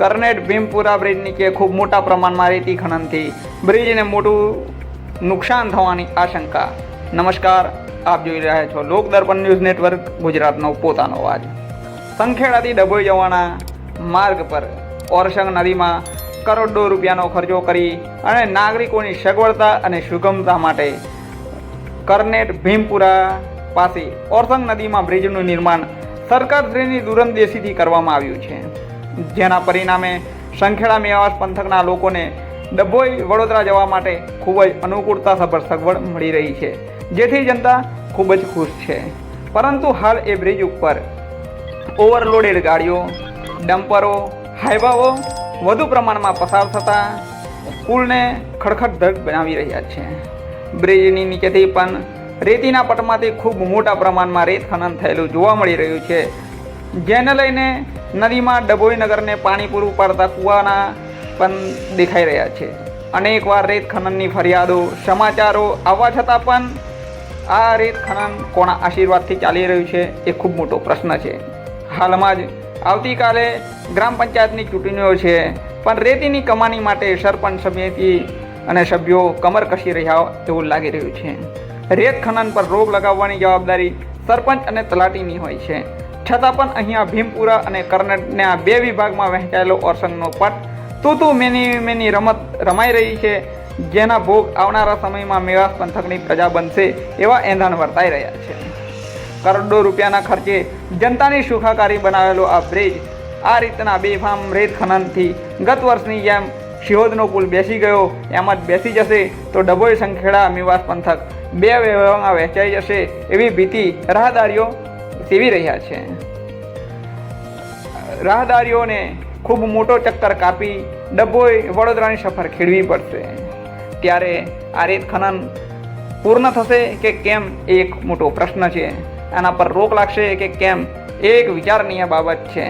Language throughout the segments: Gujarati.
કરનેટ ભીમપુરા બ્રિજ નીચે ખૂબ મોટા પ્રમાણમાં રેતી ખનનથી બ્રિજને મોટું નુકસાન થવાની આશંકા. નમસ્કાર, આપ જોઈ રહ્યા છો લોકદર્પણ ન્યૂઝ નેટવર્ક, ગુજરાતનો પોતાનો અવાજ. સંખેડાથી ડભોઈ જવાના માર્ગ પર ઓરસંગ નદીમાં કરોડો રૂપિયાનો ખર્ચો કરી અને નાગરિકોની સગવડતા અને સુગમતા માટે કરનેટ ભીમપુરા પાસે ઓરસંગ નદીમાં બ્રિજનું નિર્માણ સરકારશ્રીની દૂરંદેશીથી કરવામાં આવ્યું છે, જેના પરિણામે સંખેડા મેવાસ પંથકના લોકોને ડભોઈ વડોદરા જવા માટે ખૂબ જ અનુકૂળતાસભર સગવડ મળી રહી છે, જેથી જનતા ખૂબ જ ખુશ છે. પરંતુ હાલ એ બ્રિજ ઉપર ઓવરલોડેડ ગાડીઓ, ડમ્પરો, હાઈવાઓ વધુ પ્રમાણમાં પસાર થતાં પુલને ખડખડધડ બનાવી રહ્યા છે. બ્રિજની નીચેથી પણ રેતીના પટમાંથી ખૂબ મોટા પ્રમાણમાં રેત ખનન થયેલું જોવા મળી રહ્યું છે, જેને લઈને નદીમાં ડભોઈ નગરને પાણી પૂરું પાડતા કૂવાના પણ દેખાઈ રહ્યા છે. અનેકવાર રેત ખનનની ફરિયાદો, સમાચારો આવવા છતાં પણ આ રેત ખનન કોના આશીર્વાદથી ચાલી રહ્યું છે એ ખૂબ મોટો પ્રશ્ન છે. હાલમાં જ આવતીકાલે ગ્રામ પંચાયતની ચૂંટણીઓ છે, પણ રેતીની કમાણી માટે સરપંચ સમિતિ અને સભ્યો કમર કસી રહ્યા એવું લાગી રહ્યું છે. રેત ખનન પર રોક લગાવવાની જવાબદારી સરપંચ અને તલાટીની હોય છે, છતાં પણ અહીંયા ભીમપુરા અને કરનેટના બે વિભાગમાં વહેંચાયેલો ઓરસંગનો પટ તું મેની રમત રમાઈ રહી છે, જેના ભોગ આવનારા સમયમાં મેવાસ પંથકની પ્રજા બનશે એવા એંધાણ વર્તાઈ રહ્યા છે. કરોડો રૂપિયાના ખર્ચે જનતાની સુખાકારી બનાવેલો આ બ્રિજ આ રીતના બેફામ રેત ખનનથી ગત વર્ષની જેમ શિહોદનો પુલ બેસી ગયો એમ જ બેસી જશે તો ડભોઈ સંખેડા મેવાસ પંથક બે વિભાગમાં વહેંચાઈ જશે એવી ભીતિ રાહદારીઓ સેવી રહ્યા છે. રાહદારીઓને ખૂબ મોટો ચક્કર કાપી ડભોઈ વડોદરાની સફર ખેડવી પડશે. ત્યારે આ રેત ખનન પૂર્ણ થશે કે કેમ એ એક મોટો પ્રશ્ન છે. આના પર રોક લાગશે કે કેમ એ એક વિચારનીય બાબત છે.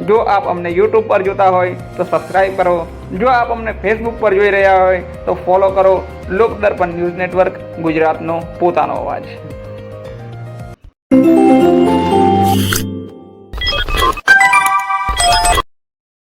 જો આપ અમને યુટ્યુબ પર જોતા હોય તો સબસ્ક્રાઈબ કરો, જો આપ અમને ફેસબુક પર જોઈ રહ્યા હોય તો ફોલો કરો લોકદર્પણ ન્યૂઝ નેટવર્ક, ગુજરાતનો પોતાનો અવાજ.